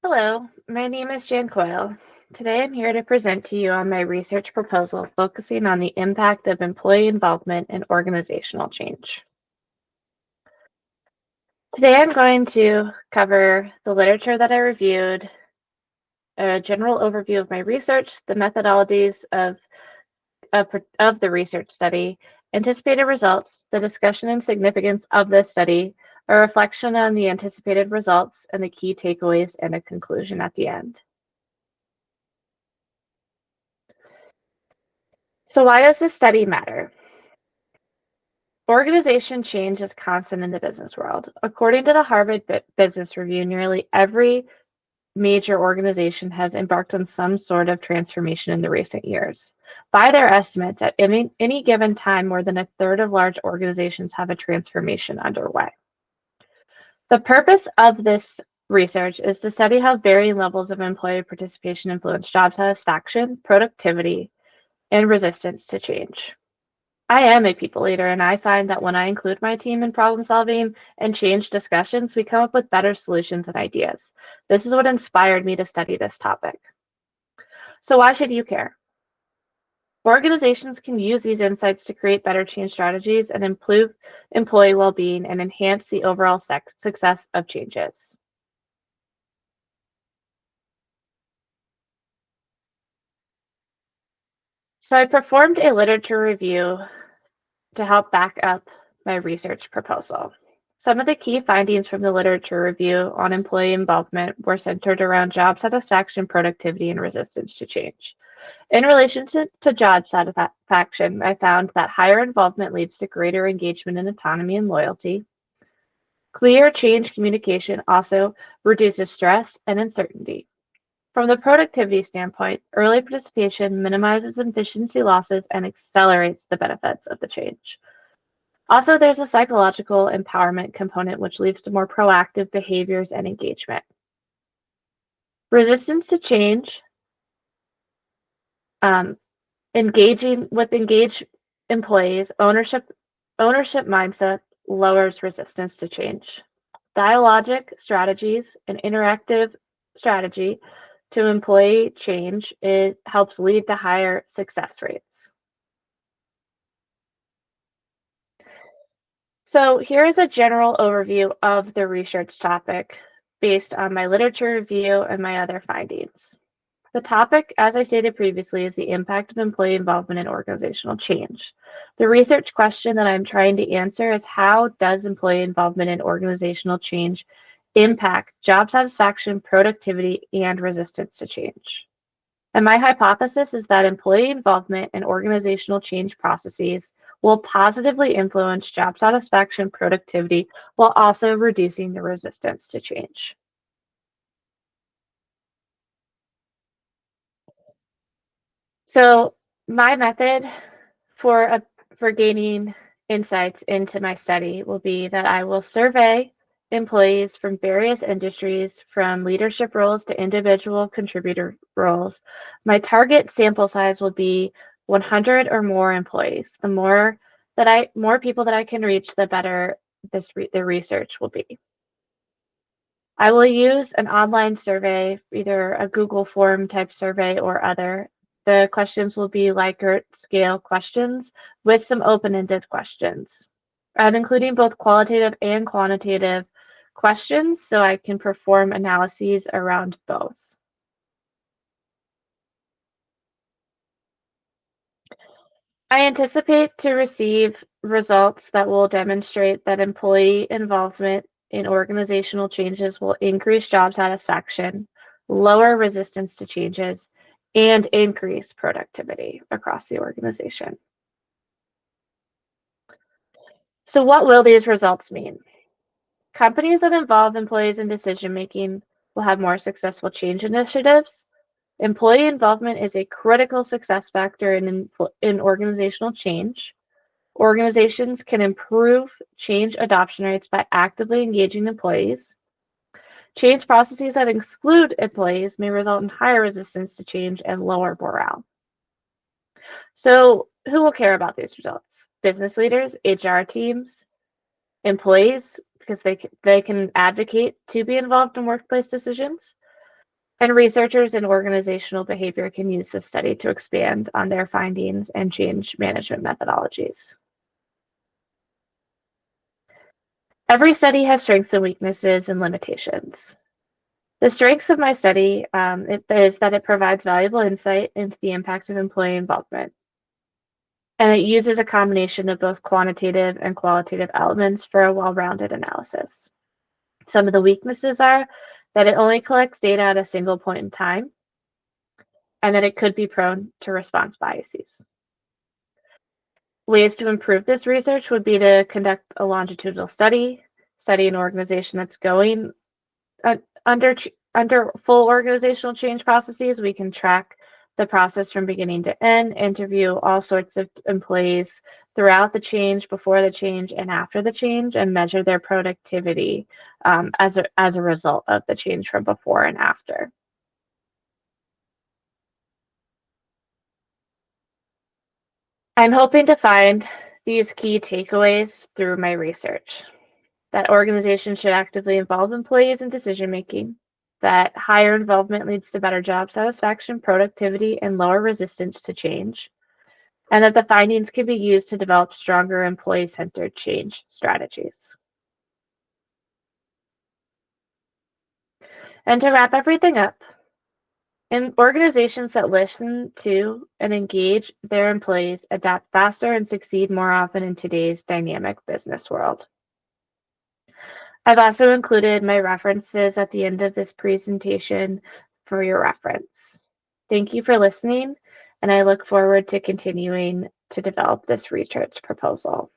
Hello, my name is Jan Coyle. Today I'm here to present to you on my research proposal focusing on the impact of employee involvement in organizational change. Today I'm going to cover the literature that I reviewed, a general overview of my research, the methodologies of the research study, anticipated results, the discussion and significance of this study, a reflection on the anticipated results, and the key takeaways and a conclusion at the end. So why does this study matter? Organization change is constant in the business world. According to the Harvard Business Review, nearly every major organization has embarked on some sort of transformation in the recent years. By their estimates, at any given time, more than a third of large organizations have a transformation underway. The purpose of this research is to study how varying levels of employee participation influence job satisfaction, productivity, and resistance to change. I am a people leader, and I find that when I include my team in problem solving and change discussions, we come up with better solutions and ideas. This is what inspired me to study this topic. So why should you care? Organizations can use these insights to create better change strategies and improve employee well-being and enhance the overall success of changes. So I performed a literature review to help back up my research proposal. Some of the key findings from the literature review on employee involvement were centered around job satisfaction, productivity, and resistance to change. In relation to job satisfaction, I found that higher involvement leads to greater engagement and autonomy and loyalty. Clear change communication also reduces stress and uncertainty. From the productivity standpoint, early participation minimizes efficiency losses and accelerates the benefits of the change. Also, there's a psychological empowerment component, which leads to more proactive behaviors and engagement. Resistance to change, engaging with engaged employees, ownership mindset lowers resistance to change. Dialogic strategies and interactive strategy to employee change helps lead to higher success rates. So here is a general overview of the research topic based on my literature review and my other findings. The topic, as I stated previously, is the impact of employee involvement in organizational change. The research question that I'm trying to answer is, how does employee involvement in organizational change impact job satisfaction, productivity, and resistance to change? And my hypothesis is that employee involvement in organizational change processes will positively influence job satisfaction, productivity, while also reducing the resistance to change. So my method for gaining insights into my study will be that I will survey employees from various industries, from leadership roles to individual contributor roles. My target sample size will be 100 or more employees. The more people that I can reach, the better the research will be. I will use an online survey, either a Google form type survey or other. The questions will be Likert scale questions with some open-ended questions. I'm including both qualitative and quantitative questions so I can perform analyses around both. I anticipate to receive results that will demonstrate that employee involvement in organizational changes will increase job satisfaction, lower resistance to changes, and increase productivity across the organization. So what will these results mean? Companies that involve employees in decision-making will have more successful change initiatives. Employee involvement is a critical success factor in organizational change. Organizations can improve change adoption rates by actively engaging employees. Change processes that exclude employees may result in higher resistance to change and lower morale. So who will care about these results? Business leaders, HR teams, employees, because they can advocate to be involved in workplace decisions. And researchers in organizational behavior can use this study to expand on their findings and change management methodologies. Every study has strengths and weaknesses and limitations. The strengths of my study is that it provides valuable insight into the impact of employee involvement. And it uses a combination of both quantitative and qualitative elements for a well-rounded analysis. Some of the weaknesses are that it only collects data at a single point in time, and that it could be prone to response biases. Ways to improve this research would be to conduct a longitudinal study an organization that's going under full organizational change processes. We can track the process from beginning to end, interview all sorts of employees throughout the change, before the change, and after the change, and measure their productivity as a result of the change from before and after. I'm hoping to find these key takeaways through my research. That organizations should actively involve employees in decision making, that higher involvement leads to better job satisfaction, productivity, and lower resistance to change, and that the findings can be used to develop stronger employee-centered change strategies. And to wrap everything up, in organizations that listen to and engage their employees adapt faster and succeed more often in today's dynamic business world. I've also included my references at the end of this presentation for your reference. Thank you for listening, and I look forward to continuing to develop this research proposal.